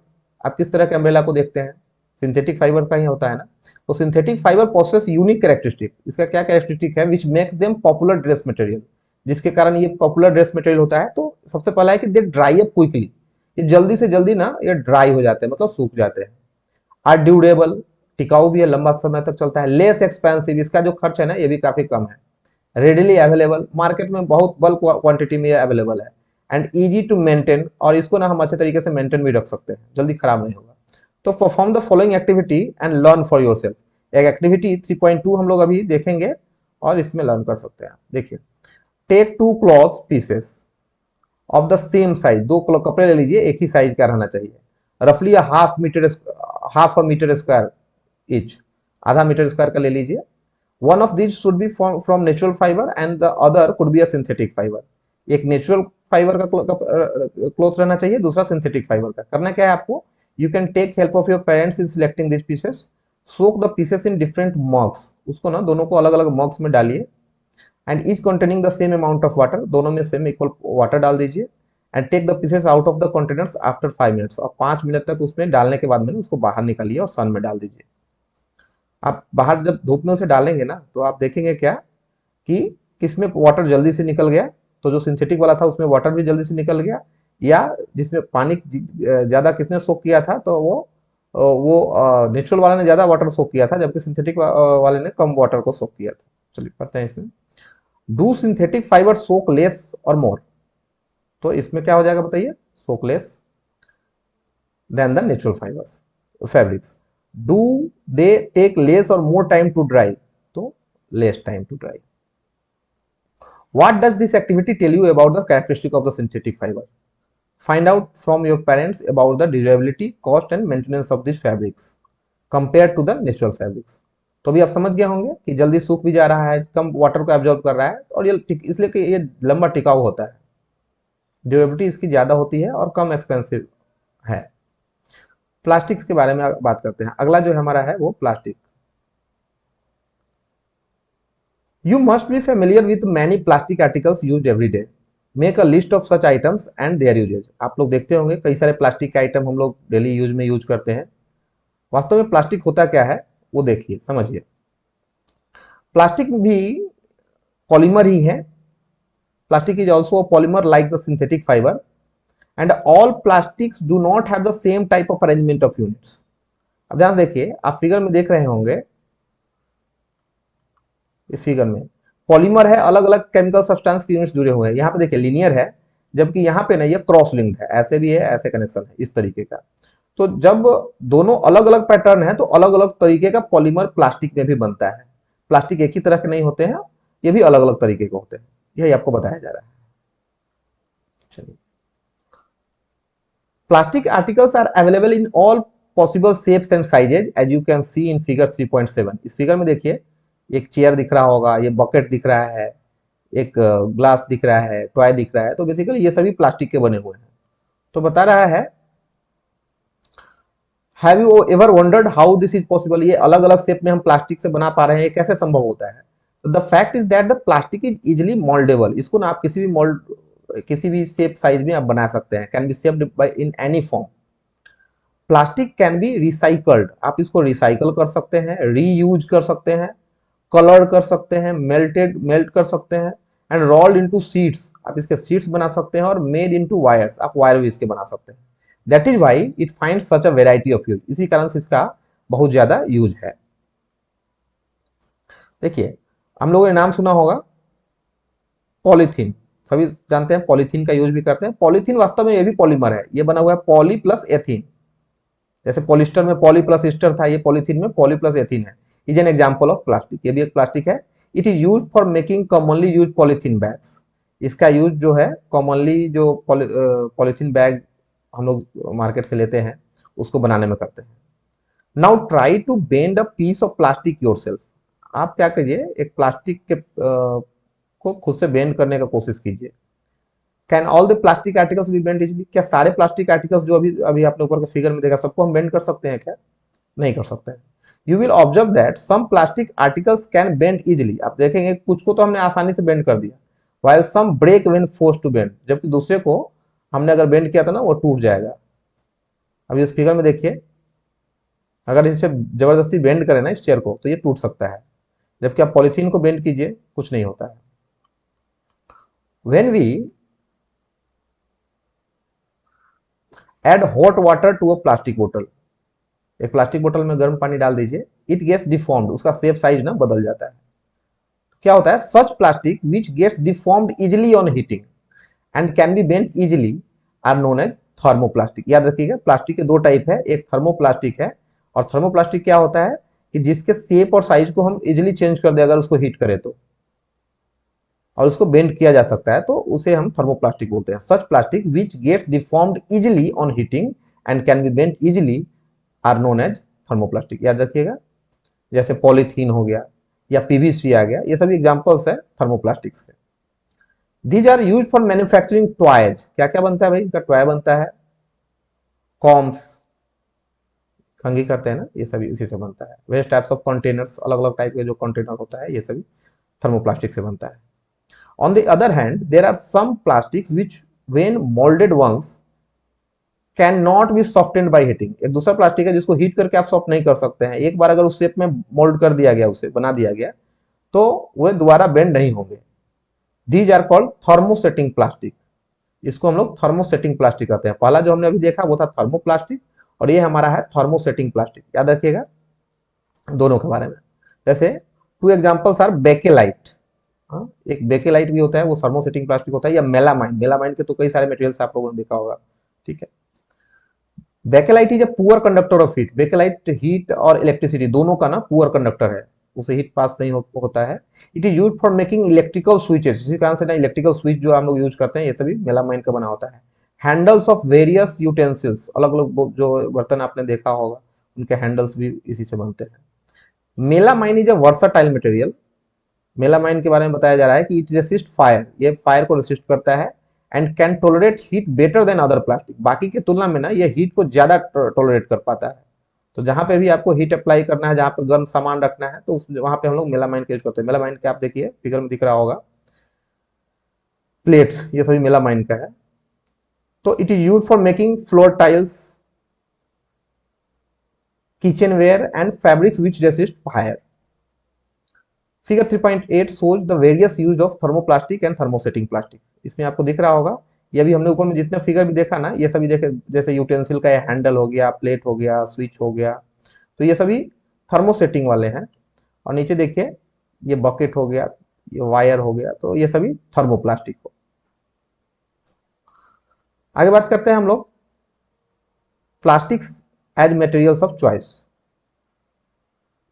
A: आप किस तरह के अम्ब्रेला को देखते हैं, सिंथेटिक फाइबर का ही होता है ना। तो synthetic fibre possess unique characteristic. इसका क्या कैरेक्टरिस्टिक है, which makes them popular dress material, जिसके कारण ये पॉपुलर ड्रेस मटेरियल होता है। तो सबसे पहला है कि दे ड्राई अप क्विकली, ये जल्दी से जल्दी ना ये ड्राई हो जाते हैं, मतलब सूख जाते हैं। आर ड्यूरेबल, टिकाऊ भी है, लंबा समय तक चलता है। लेस एक्सपेंसिव, इसका जो खर्च है ना ये भी काफी कम है। रेडिली अवेलेबल, मार्केट में बहुत बल्क क्वांटिटी में अवेलेबल है। एंड इजी टू मेंटेन, और इसको ना हम अच्छे तरीके से मेंटेन भी रख सकते हैं, जल्दी खराब नहीं होगा। तो perform the following activity and learn for yourself. एक एक्टिविटी 3.2 हम लोग अभी देखेंगे और इसमें लर्न कर सकते हैं। देखिए, take 2 cloth pieces of the same size, दो कपड़े ले लीजिए, एक ही साइज का रहना चाहिए, रफली half a metre square each, आधा मीटर स्क्वायर का ले लीजिए। One of this should be from natural fibre and the other could be a synthetic fibre. एक नेचुरल फाइबर का क्लोथ रहना चाहिए, दूसरा सिंथेटिक फाइबर का। करना क्या है आपको, you can take help of your parents in selecting this pieces, soak the pieces in different mugs, उसको ना दोनों को अलग अलग मग्स में डालिए, and each containing the same amount of water, दोनों में सेम इक्वल वाटर डाल दीजिए, and take the pieces out of the containers after 5 minutes, और 5 मिनट तक उसमें डालने के बाद में उसको बाहर निकालिए और सन में डाल दीजिए। आप बाहर जब धूप में उसे डालेंगे ना, तो आप देखेंगे क्या कि किसमें वाटर जल्दी से निकल गया, तो जो सिंथेटिक वाला था उसमें वाटर भी जल्दी से निकल गया, या जिसमें पानी ज्यादा किसने सोक किया था, तो वो नेचुरल वाले ने ज्यादा वाटर सोक किया था, जबकि सिंथेटिक वाले ने कम वाटर को सोक किया था। चलिए पढ़ते हैं इसमें। Do synthetic fibre soak less और मोर, तो इसमें क्या हो जाएगा बताइए, soak less than the natural fibres fabrics. Do they take less और मोर टाइम टू ड्राई, तो less time to dry. What does this activity tell you about the characteristic of the synthetic fiber? Find out from your parents about the durability, cost and maintenance of these fabrics compared to the natural fabrics. तो भी आप समझ गए होंगे कि जल्दी सूख भी जा रहा है, कम वाटर को एब्जॉर्ब कर रहा है, और ये इसलिए कि ये लंबा टिकाऊ होता है, ड्यूरेबिलिटी इसकी ज्यादा होती है और कम एक्सपेंसिव है। प्लास्टिक्स के बारे में बात करते हैं। अगला जो हमारा है वो plastic. You must be familiar with many plastic articles used every day. Make a list of such items and their usage. आप लोग देखते होंगे कई सारे प्लास्टिक के आइटम हम लोग डेली यूज में यूज करते हैं। वास्तव में प्लास्टिक होता क्या है वो देखिए, समझिए। प्लास्टिक भी पॉलीमर ही है। Plastic is also a polymer like the synthetic fibre, and all plastics do not have the same type of arrangement of units. अब ध्यान देखिए, आप फिगर में देख रहे होंगे, इस फिगर में पॉलीमर है, अलग अलग केमिकल सब्सटेंस के यूनिट्स जुड़े हुए हैं। यहाँ पे देखिए लीनियर है, जबकि यहाँ पे ना ये क्रॉस लिंक्ड है, ऐसे भी है, ऐसे कनेक्शन है, इस तरीके का। तो जब दोनों अलग अलग पैटर्न है, तो अलग अलग तरीके का पॉलीमर प्लास्टिक में भी बनता है। प्लास्टिक एक ही तरह के नहीं होते हैं, ये भी अलग अलग तरीके के होते हैं, यही आपको बताया जा रहा है। चलिए, plastic articles are available in all possible shapes and sizes as you can see in figure 3.7। इस फिगर में देखिए, एक चेयर दिख रहा होगा, ये बकेट दिख रहा है, एक ग्लास दिख रहा है, टॉय दिख रहा है, तो बेसिकली ये सभी प्लास्टिक के बने हुए हैं। तो बता रहा है, have you ever wondered how this is possible, ये अलग अलग शेप में हम प्लास्टिक से बना पा रहे हैं, ये कैसे संभव होता है। तो the fact is that the plastic is easily mouldable, इसको ना आप किसी भी मोल्ड, किसी भी शेप साइज में आप बना सकते हैं, can be shaped by in any form. Plastic can be recycled, आप इसको रिसाइकल कर सकते हैं, रीयूज कर सकते हैं, कलर कर सकते हैं, मेल्ट कर सकते हैं, एंड रोल्ड इनटू शीट्स, आप इसके शीट्स बना सकते हैं, और मेड इनटू वायर्स, आप वायर भी इसके बना सकते हैं। That is why it find such a variety of use, इसी कारण से इसका बहुत ज्यादा यूज है। देखिए, हम लोगों ने नाम सुना होगा पॉलीथीन, सभी जानते हैं, पॉलीथीन का यूज भी करते हैं। पॉलीथीन वास्तव में ये भी पॉलीमर है, ये बना हुआ है पॉली प्लस एथीन, जैसे पॉलिस्टर में पॉली प्लस ईस्टर था, ये पॉलीथीन में पॉली प्लस एथीन है। Is an example of plastic, ये भी एक प्लास्टिक है। It is use for making commonly use polythene bags, इसका यूज जो है कॉमनली जो पॉलीथीन बैग हम लोग मार्केट से लेते हैं उसको बनाने में करते हैं। Now try to bend a piece of plastic yourself, आप क्या करिए, एक प्लास्टिक के को खुद से बेंड करने का कोशिश कीजिए। Can all the plastic articles B bend easily, क्या सारे प्लास्टिक आर्टिकल्स जो अभी अभी आपने ऊपर के फिगर में देखा सबको हम बेंड कर सकते हैं क्या, नहीं कर सकते हैं। You will observe that some plastic articles can bend easily, आप देखेंगे कुछ को तो हमने आसानी से बेंड कर दिया, while some break when forced to bend, जबकि दूसरे को हमने अगर बेंड किया था ना वो टूट जाएगा। अभी इस फिगर में देखिए, अगर इसे जबरदस्ती बेंड करें ना इस चेयर को, तो ये टूट सकता है, जबकि आप पॉलीथीन को बेंड कीजिए, कुछ नहीं होता है। When we add hot water to a plastic bottle, एक प्लास्टिक बोतल में गर्म पानी डाल दीजिए, इट गेट्स डिफॉर्म्ड, उसका शेप साइज ना बदल जाता है। क्या होता है, such plastic which gets deformed easily on heating and can be bend easily are known as thermoplastic. याद रखिएगा, प्लास्टिक के दो टाइप है, एक थर्मोप्लास्टिक है, और थर्मोप्लास्टिक क्या होता है कि जिसके शेप और साइज को हम इजिली चेंज कर दे अगर उसको हीट करें तो, और उसको बेंड किया जा सकता है, तो उसे हम थर्मोप्लास्टिक बोलते हैं। Such plastic which gets deformed easily on heating and can be bend easily are known as thermoplastic. याद रखिएगा, जैसे पॉलीथीन हो गया या पीवीसी आ गया, ये सभी एग्जांपल्स है थर्मोप्लास्टिक्स के। These are use for manufacturing toys. क्या क्या बनता है भाई, इनका टॉय बनता है, कॉम्स, कंघी करते हैं ना, ये सभी इसी से बनता है। वेस्ट टाइप्स ऑफ कंटेनर्स, अलग अलग टाइप के जो कंटेनर होता है, ये सभी थर्मोप्लास्टिक से बनता है। On the other hand, there are some plastics which, when molded once, can not be softened by heating. एक दूसरा प्लास्टिक है जिसको हीट करके आप सॉफ्ट नहीं कर सकते हैं। एक बार अगर उस शेप में मोल्ड कर दिया गया, उसे बना दिया गया, तो वे दोबारा बेंड नहीं होंगे। These are called thermosetting plastic. इसको हम लोग थर्मोसेटिंग प्लास्टिक कहते हैं। पहला जो हमने अभी देखा वो था थर्मोप्लास्टिक, और ये हमारा है थर्मोसेटिंग प्लास्टिक। याद रखिएगा दोनों के बारे में। जैसे टू एग्जाम्पल्स आर बेकेलाइट। एक बेकेलाइट भी होता है, वो थर्मोसेटिंग प्लास्टिक होता है, या मेलामाइन। मेलामाइन के तो कई सारे मटेरियल्स आप लोगों ने देखा होगा, ठीक है। Bakelite is a poor conductor of heat. Bakelite heat और इलेक्ट्रिसिटी दोनों का ना पुअर कंडक्टर है, उसे हीट पास नहीं होता है। It is use for making electrical switches. इसी कारण से ना इलेक्ट्रिकल स्विच जो हम लोग यूज करते हैं, ये सभी मेलामाइन का बना होता है। हैंडल्स ऑफ वेरियस यूटेंसिल्स, अलग अलग जो बर्तन आपने देखा होगा, उनके हैंडल्स भी इसी से बनते हैं। Melamine is a versatile material. Melamine के बारे में बताया जा रहा है कि इट रेसिस्ट फायर, ये फायर को रेसिस्ट करता है, and can tolerate heat better than other plastic. बाकी की तुलना में ना ये हीट को ज्यादा टोलरेट कर पाता है। तो जहां पे भी आपको हीट अप्लाई करना है, जहां पे गर्म सामान रखना है, तो वहां पे हम लोग मेलामाइन का यूज करते हैं। मेलामाइन के आप देखिए फिगर में दिख रहा होगा, प्लेट्स, ये सभी मेलामाइन का है। तो it is use for making floor tiles, kitchen ware and fabrics which resist fire. Figure 3.8 shows the various use of thermoplastic and thermosetting plastic। इसमें आपको दिख रहा होगा, ये भी हमने ऊपर में जितने फिगर भी देखा ना, ये सभी देखे, जैसे यूटेंसिल का हैंडल हो गया, प्लेट हो गया, स्विच हो गया, तो ये सभी थर्मोसेटिंग वाले हैं। और नीचे देखिए, ये बकेट हो गया, ये वायर हो गया, तो ये सभी थर्मोप्लास्टिक हो। आगे बात करते हैं हम लोग plastics as materials of choice.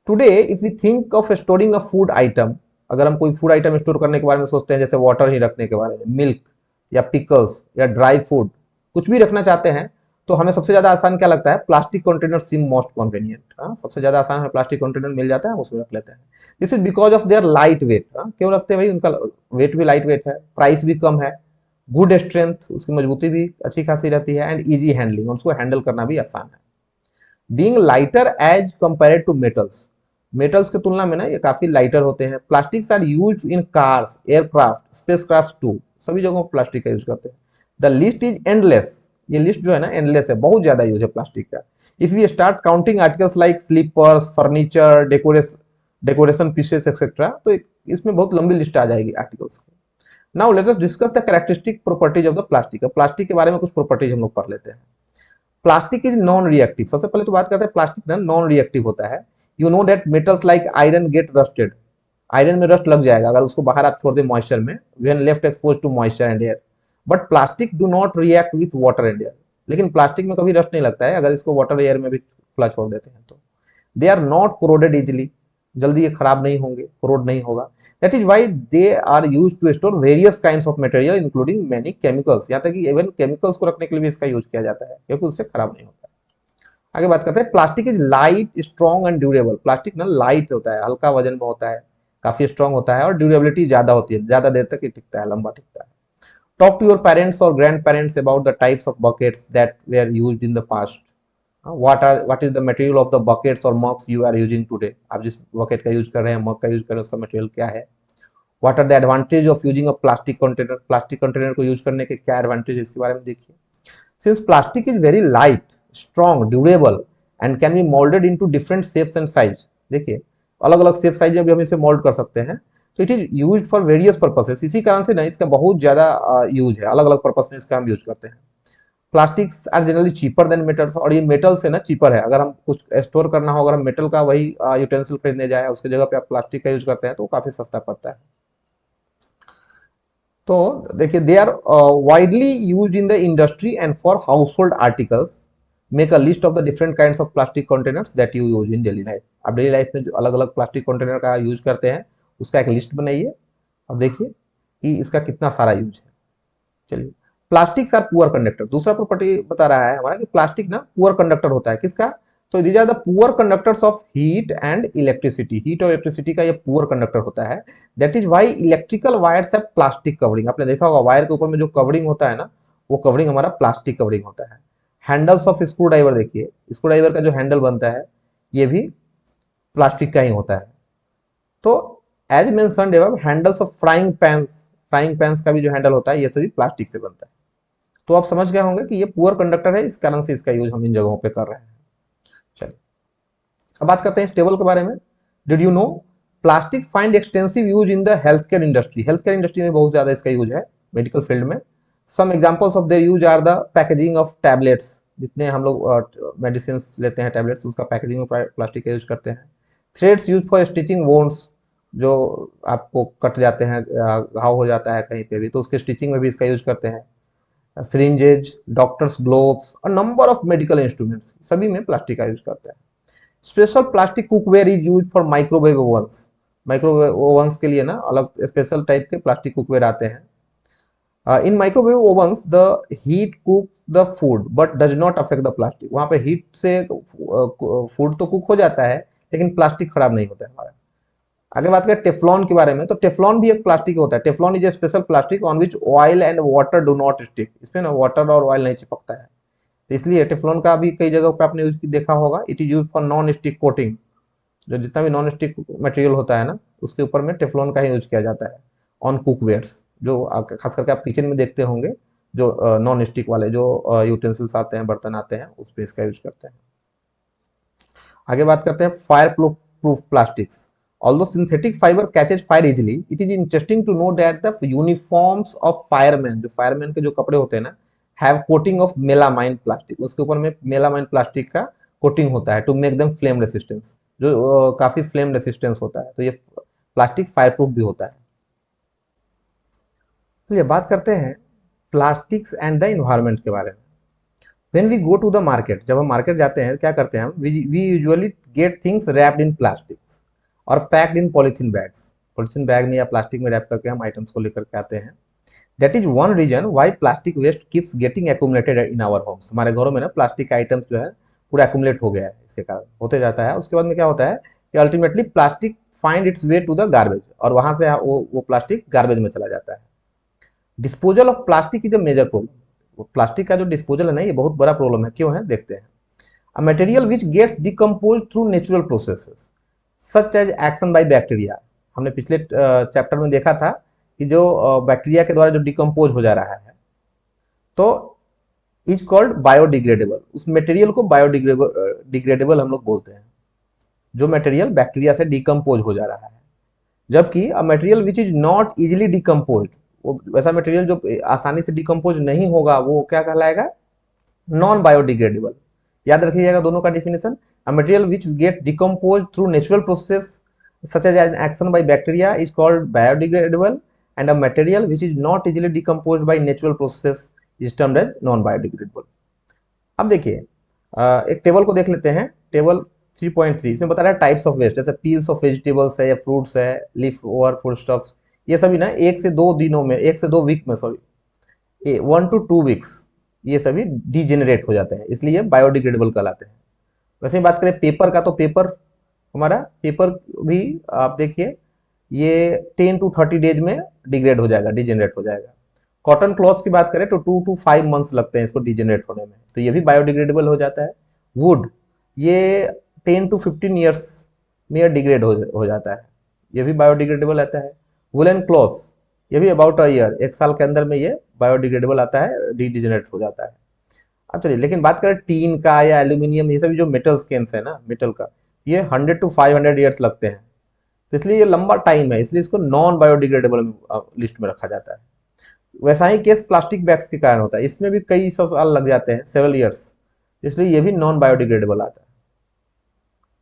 A: Today if we think of storing a food item, अगर हम कोई फूड आइटम स्टोर करने के बारे में सोचते हैं, जैसे वाटर ही रखने के बारे में, मिल्क या पिकल्स या ड्राई फूड, कुछ भी रखना चाहते हैं, तो हमें सबसे ज्यादा आसान क्या लगता है, प्लास्टिक कंटेनर सीम मोस्ट कन्वीनियंट। सबसे ज्यादा आसान हमें प्लास्टिक कंटेनर मिल जाता है, हम उसमें रख लेते हैं। This is because of their light weight. क्यों रखते हैं भाई, उनका वेट भी लाइट वेट है, प्राइस भी कम है, गुड स्ट्रेंथ, उसकी मजबूती भी अच्छी खासी रहती है, एंड ईजी हैंडलिंग, उसको हैंडल करना भी आसान है। Being lighter as compared to metals, metals की तुलना में ना ये काफी लाइटर होते हैं। Plastics are use in cars, aircraft, spacecraft too, सभी जगहों पर प्लास्टिक का यूज करते हैं। द लिस्ट इज एंडलेस, ये लिस्ट जो है ना एंडलेस है, बहुत ज्यादा यूज है प्लास्टिक का। If we start counting articles like slippers, furniture, decoration pieces etcetera, तो इसमें बहुत लंबी लिस्ट आ जाएगी आर्टिकल्स की। Now let's us discuss the characteristic properties of the plastic. Plastic के बारे में कुछ प्रॉपर्टीज हम लोग पढ़ लेते हैं। Plastic is non reactive. सबसे पहले तो बात करते हैं प्लास्टिक ना नॉन रिएक्टिव होता है। You know that metals like iron get rusted, iron में रस्ट लग जाएगा अगर उसको बाहर आप छोड़ दें मॉइस्चर में, when left expose to moisture and air. But plastic do not react with water and air. लेकिन प्लास्टिक में कभी रस्ट नहीं लगता है अगर इसको वाटर एयर में भी खुला छोड़ देते हैं तो। They are not corroded easily, जल्दी ये खराब नहीं होंगे, कोरोड नहीं होगा। That is why they are use to store various kinds of material including many chemicals. यहाँ तक कि इवन केमिकल्स को रखने के लिए भी इसका यूज किया जाता है, क्योंकि उससे खराब नहीं होता है। आगे बात करते हैं, plastic is light, strong and durable. Plastic ना लाइट होता है, हल्का वजन में होता है, काफी स्ट्रॉन्ग होता है, और ड्यूरेबिलिटी ज्यादा होती है, ज्यादा देर तक ये टिकता है, लंबा टिकता है। टॉक टू योर पेरेंट्स और grand parents about the types of buckets that where used in the past. what is the material of the buckets or mugs you are using today। आप जिस बकेट का use कर रहे हैं, मग का use कर रहे हैं, उसका मटेरियल क्या है। what are the advantage of using a plastic container। Plastic container को यूज करने के क्या एडवांटेज, इसके बारे में देखिए। Since plastic is very light, strong, durable and can be molded into different shapes and size। देखिए अलग अलग शेप साइज में भी हम इसे मोल्ड कर सकते हैं। तो it is use for various purposes. इसी कारण से ना इसका बहुत ज्यादा यूज है, अलग अलग पर्पस में इसका हम यूज करते हैं। Plastics are generally cheaper than metals. और ये मेटल से ना चीपर है। अगर हम कुछ स्टोर करना हो, अगर हम मेटल का वही यूटेंसिल खरीदने जाए, उसकी जगह पे आप प्लास्टिक का यूज करते हैं, तो काफी सस्ता पड़ता है। तो देखिए, they are widely use in the industry and for household articles. Make a list of the different kinds of plastic containers that you use in daily life. आप डेली लाइफ में जो अलग अलग प्लास्टिक कंटेनर का use करते हैं, उसका एक लिस्ट बनाइए। अब देखिए, कि इसका कितना सारा यूज है। चलिए, प्लास्टिक्स आर पुअर कंडक्टर, दूसरा प्रॉपर्टी बता रहा है हमारा कि प्लास्टिक ना पुअर कंडक्टर होता है। किसका? तो these are the poor conductors of heat and electricity, heat और इलेक्ट्रिसिटी का ये पुअर कंडक्टर होता है। That is why electrical wires have plastic covering. आपने देखा होगा वायर के ऊपर में जो कवरिंग होता है ना, वो कवरिंग हमारा प्लास्टिक कवरिंग होता है। हैंडल्स ऑफ स्क्रू ड्राइवर, देखिए स्क्रू ड्राइवर का जो हैंडल बनता है ये भी प्लास्टिक का ही होता है। तो as mentioned above, handles of frying pans का भी जो हैंडल होता है ये सभी प्लास्टिक से बनता है। तो आप समझ गए होंगे कि ये पुअर कंडक्टर है, इस कारण से इसका यूज हम इन जगहों पे कर रहे हैं। चलिए, अब बात करते हैं इस टेबल के बारे में। Did you know plastic find extensive use in the health care industry, health care industry में बहुत ज्यादा इसका यूज है, मेडिकल फील्ड में। Some examples of their use are the packaging of tablets, जितने हम लोग मेडिसिन लेते हैं टैबलेट्स, उसका पैकेजिंग में प्लास्टिक का यूज करते हैं। थ्रेड्स यूज फॉर स्टिचिंग वोन्ड्स, जो आपको कट जाते हैं, घाव हो जाता है कहीं पे भी, तो उसके स्टिचिंग में भी इसका यूज करते हैं। सिरिंजेज, डॉक्टर्स ग्लोव्स और नंबर ऑफ मेडिकल इंस्ट्रूमेंट्स, सभी में प्लास्टिक का यूज करते हैं। Special plastic cookware is use for microwave ovens, microwave ovens के लिए ना अलग स्पेशल टाइप के प्लास्टिक कुकवेयर आते हैं। In microwave ovens the heat cook the food but does not affect the plastic, वहां पे हीट से फूड तो कुक हो जाता है लेकिन प्लास्टिक खराब नहीं होता है हमारा। आगे बात करें टेफ्लॉन के बारे में, तो टेफ्लॉन भी एक प्लास्टिक होता है। Teflon is a special plastic on which oil and water do not stick, इसमें ना वाटर और ऑयल नहीं चिपकता है, तो इसलिए टेफ्लॉन का भी कई जगह पे आपने यूज देखा होगा। It is use for non stick coating, जो जितना भी नॉन स्टिक मटेरियल होता है ना उसके ऊपर में टेफ्लॉन का ही यूज किया जाता है ऑन कुकवेयर्स, जो खास करके आप किचन में देखते होंगे, जो नॉन स्टिक वाले जो यूटेंसिल्स आते हैं, बर्तन आते हैं, उस पर इसका यूज करते हैं। आगे बात करते हैं fire proof plastics. Although synthetic fiber catches fire easily, it is interesting to know that the uniforms of firemen, जो firemen के जो कपड़े होते हैं ना, have coating of melamine plastic, उसके ऊपर में melamine plastic का coating होता है to make them flame resistance, जो काफी flame resistance होता है, तो ये प्लास्टिक फायर प्रूफ भी होता है। तो ये बात करते हैं प्लास्टिक्स एंड द इन्वायरमेंट के बारे में। When we go to the market, जब हम मार्केट जाते हैं क्या करते हैं हम, we usually get things wrapped in plastics और packed in polythene bags, polythene bag में या प्लास्टिक में रैप करके हम आइटम्स को लेकर के आते हैं। That is one reason why plastic waste keeps getting accumulated in our homes, हमारे घरों में ना प्लास्टिक आइटम्स जो है पूरा एक्यूमुलेट हो गया है, इसके कारण होते जाता है। उसके बाद में क्या होता है कि ultimately plastic find its way to the garbage, और वहां से वो प्लास्टिक गार्बेज में चला जाता है। Disposal of plastic is a major problem, plastic का जो डिस्पोजल है ना ये बहुत बड़ा प्रॉब्लम है। क्यों है देखते हैं। A material which gets decompose through natural processes such as action by bacteria, हमने पिछले चैप्टर में देखा था कि जो बैक्टीरिया के द्वारा जो डिकम्पोज हो जा रहा है तो इज कॉल्ड बायोडिग्रेडेबल, उस मटेरियल को बायोडिग्रेडेबल हम लोग बोलते हैं, जो मटेरियल बैक्टीरिया से डिकम्पोज हो जा रहा है। जबकि अ material which is not easily decompose, वो वैसा मटेरियल जो आसानी से डिकम्पोज नहीं होगा वो क्या कहलाएगा, नॉन बायोडिग्रेडेबल। याद रखिएगा दोनों का definition. A material which get decomposed through natural process such as an action by bacteria is called biodegradable, and a material which is not easily decomposed by natural process is termed as non biodegradable। अब देखिए एक table को देख लेते हैं, table 3.3, इसमें बता रहा है टाइप्स ऑफ वेस्ट, जैसे पील्स ऑफ वेजिटेबल्स है या फ्रूट्स है, लीफ ओवर फूड स्टफ्स, ये सभी ना 1 से 2 दिनों में, 1 से 2 वीक में, सॉरी 1 to 2 वीक्स ये सभी डिजेनरेट हो जाते हैं, इसलिए ये बायोडिग्रेडेबल कहलाते हैं। वैसे ही बात करें पेपर का, तो पेपर हमारा पेपर भी आप देखिए ये 10 to 30 डेज में डिग्रेड हो जाएगा, डिजेनरेट हो जाएगा। कॉटन क्लॉथ्स की बात करें तो 2 to 5 मंथ्स लगते हैं इसको डिजेनरेट होने में, तो ये भी बायोडिग्रेडेबल हो जाता है। वुड ये 10 to 15 ईयर्स में डिग्रेड हो जाता है, ये भी बायोडिग्रेडेबल आता है। वुलन क्लॉथ्स ये भी अबाउट अ ईयर, 1 साल के अंदर में ये बायोडिग्रेडेबल आता है, डिजेनरेट हो जाता है। अब चलिए, लेकिन बात करें टीन का या एल्यूमिनियम, ये सभी जो मेटल स्केन्स है ना, मेटल का, ये 100 to 500 ईयर्स लगते हैं, तो इसलिए ये लंबा टाइम है, इसलिए इसको नॉन बायोडिग्रेडेबल लिस्ट में रखा जाता है। वैसा ही केस प्लास्टिक बैग्स के कारण होता है, इसमें भी कई 100 साल लग जाते हैं, सेवरल ईयर्स, इसलिए ये भी नॉन बायोडिग्रेडेबल आता है।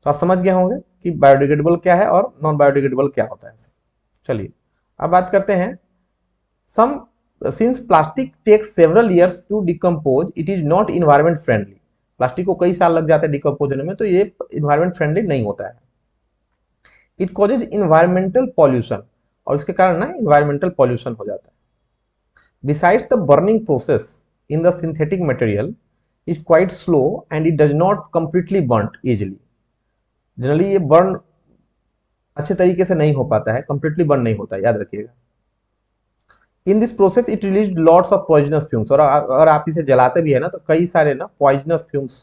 A: तो आप समझ गए होंगे कि बायोडिग्रेडेबल क्या है और नॉन बायोडिग्रेडेबल क्या होता है। चलिए अब बात करते हैं सम, since plastic takes several years to decompose, it is not environment friendly, plastic को कई साल लग जाते हैं डिकम्पोज होने में, तो ये environment friendly नहीं होता है। It causes environmental pollution, और इसके कारण ना इन्वायरमेंटल पॉल्यूशन हो जाता है। Besides, the burning process in the synthetic material is quite slow and it does not completely burn easily. Generally ये बर्न अच्छे तरीके से नहीं हो पाता है, कंप्लीटली बर्न नहीं होता है, याद रखिएगा। In this process it release lots of poisonous fumes, और अगर आप इसे जलाते भी है ना तो कई सारे ना पॉइजनस फ्यूम्स,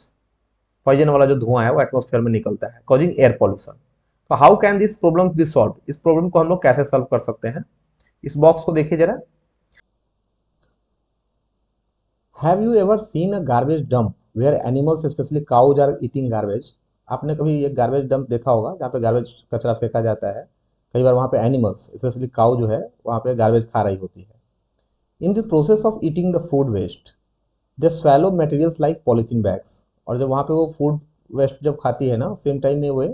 A: पॉइजन वाला जो धुआं है वो एटमॉस्फेयर में निकलता है, कॉजिंग एयर पॉल्यूशन। तो how can this problem be solve, इस प्रॉब्लम को हम लोग कैसे सॉल्व कर सकते हैं? इस बॉक्स को देखिए जरा। Have you ever seen a garbage dump where animals especially cows are eating garbage? आपने कभी ये गार्बेज डंप देखा होगा जहाँ पे गार्बेज कचरा फेंका जाता है, कई बार वहाँ पे एनिमल्स स्पेशली काउ जो है वहाँ पे गार्बेज खा रही होती है। In the process of eating the food waste they swallow materials like polythene bags, और जब वहाँ पे वो फूड वेस्ट जब खाती है ना सेम टाइम में वो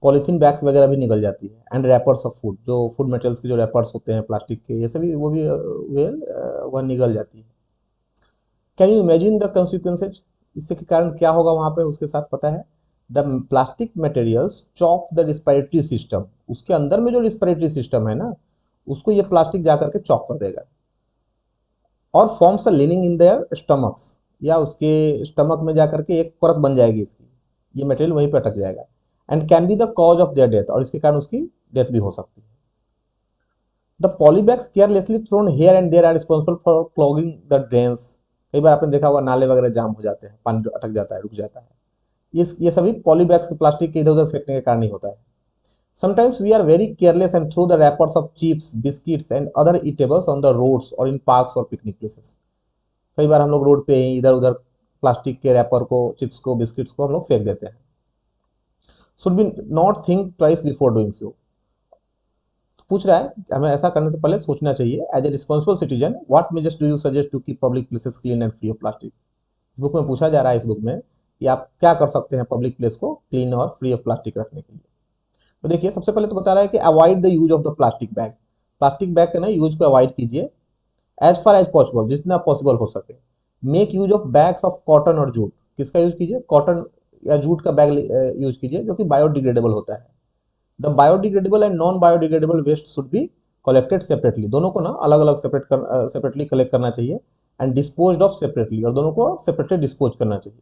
A: पॉलीथीन बैग्स वगैरह भी निकल जाती है, एंड रैपर्स ऑफ फूड, जो फूड मटेरियल्स के जो रैपर्स होते हैं प्लास्टिक के, ये सभी वो भी वह निकल जाती है। Can you imagine the consequences, इससे के कारण क्या होगा वहां पे उसके साथ, पता है? The plastic materials chalk the respiratory system, उसके अंदर में जो रिस्पिरेटरी सिस्टम है ना उसको ये प्लास्टिक जाकर के चॉक कर देगा, और forms a leaning in their stomachs, या उसके स्टमक में जाकर के एक परत बन जाएगी इसकी, ये मटेरियल वहीं पर अटक जाएगा, and can be the cause of their death, और इसके कारण उसकी डेथ भी हो सकती है। The polybags carelessly thrown here and there are responsible for clogging the drains, कई बार आपने देखा होगा नाले वगैरह जाम हो जाते हैं, पानी अटक जाता है, रुक जाता है, ये सभी पॉलीबैग्स के प्लास्टिक के इधर उधर फेंकने के कारण ही होता है। Sometimes we are very careless and throw the wrappers of chips biscuits and other eatables on the roads और इन पार्क्स और पिकनिक प्लेसेस, कई बार हम लोग रोड पे ही इधर उधर प्लास्टिक के रैपर को, चिप्स को, बिस्किट्स को हम लोग फेंक देते हैं। Should be not think twice before doing so, पूछ रहा है हमें ऐसा करने से पहले सोचना चाहिए। As a responsible citizen what measures do you suggest to keep public places clean and free of plastic? इस बुक में पूछा जा रहा है, इस बुक में कि आप क्या कर सकते हैं पब्लिक प्लेस को क्लीन और फ्री ऑफ प्लास्टिक रखने के लिए। तो देखिए सबसे पहले तो बता रहा है कि avoid the use of the plastic bag, plastic bag के ना यूज को अवॉइड कीजिए एज फार एज पॉसिबल, जितना पॉसिबल हो सके। Make use of bags of cotton और जूट, किसका यूज कीजिए? कॉटन या जूट का बैग यूज कीजिए जो कि बायोडिग्रेडेबल होता है। The biodegradable and non biodegradable waste should be collected separately, दोनों को ना अलग अलग सेपरेटली कलेक्ट करना चाहिए, एंड डिस्पोज ऑफ सेपरेटली, और दोनों को सेपरेटली डिस्पोज करना चाहिए।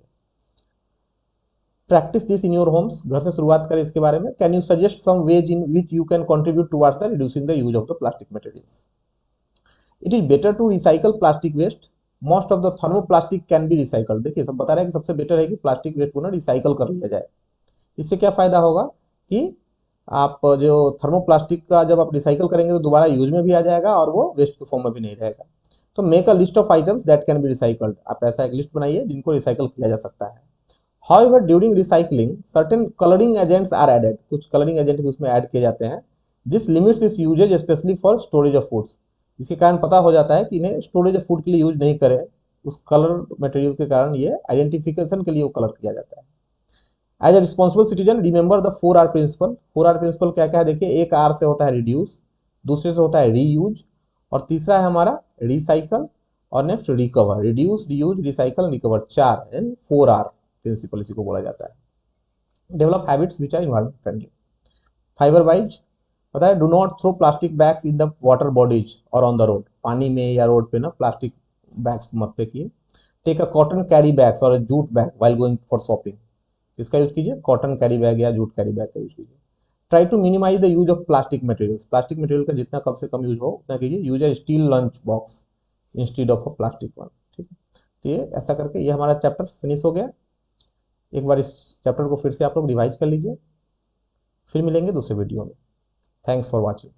A: Practice this in your homes, घर से शुरुआत करें इसके बारे में। Can you suggest some ways in which you can contribute towards the reducing the use of the plastic materials? It is better to recycle plastic waste, most of the thermoplastic can be recycle. देखिए सब बता रहे हैं कि सबसे better है कि plastic waste को ना रिसाइकल कर लिया जाए। इससे क्या फायदा होगा कि आप जो थर्मोप्लास्टिक का जब आप रिसाइकल करेंगे तो दोबारा यूज में भी आ जाएगा और वो वेस्ट के फॉर्म में भी नहीं रहेगा। तो make a list of items that can be recycled, आप ऐसा एक लिस्ट बनाइए जिनको रिसाइकल किया जा सकता है। However, during recycling, certain coloring agents are added, कुछ कलरिंग एजेंट भी उसमें ऐड किए जाते हैं। This limits its uses specially for storage of foods, इसके कारण पता हो जाता है कि इन्हें स्टोरेज ऑफ फूड के लिए यूज नहीं करें, उस कलर मटेरियल के कारण ये आइडेंटिफिकेशन के लिए वो कलर किया जाता है। As a responsible citizen remember the 4R principle. 4R principle क्या क्या है देखिए, एक आर से होता है रिड्यूस, दूसरे से होता है रीयूज, और तीसरा है हमारा रिसाइकल, और next recover. Reduce, reuse, recycle, recover, 4 and 4R principle इसी को बोला जाता है। Develop habits which are environment friendly. Fibre wise पता है, do not throw plastic bags in the water bodies और ऑन द रोड, पानी में या रोड पे ना प्लास्टिक बैग्स मत फेंकिए। Take a cotton carry bags और jute bag while going for shopping, इसका यूज कीजिए, कॉटन कैरी बैग या जूट कैरी बैग का यूज कीजिए। Try to minimise the use of plastic materials, plastic material का जितना कम से कम यूज हो उतना कीजिए। Use a steel lunch box instead of a plastic one, ठीक है। तो ये ऐसा करके ये हमारा चैप्टर फिनिश हो गया। एक बार इस चैप्टर को फिर से आप लोग रिवाइज कर लीजिए, फिर मिलेंगे दूसरे वीडियो में। Thanks for watching.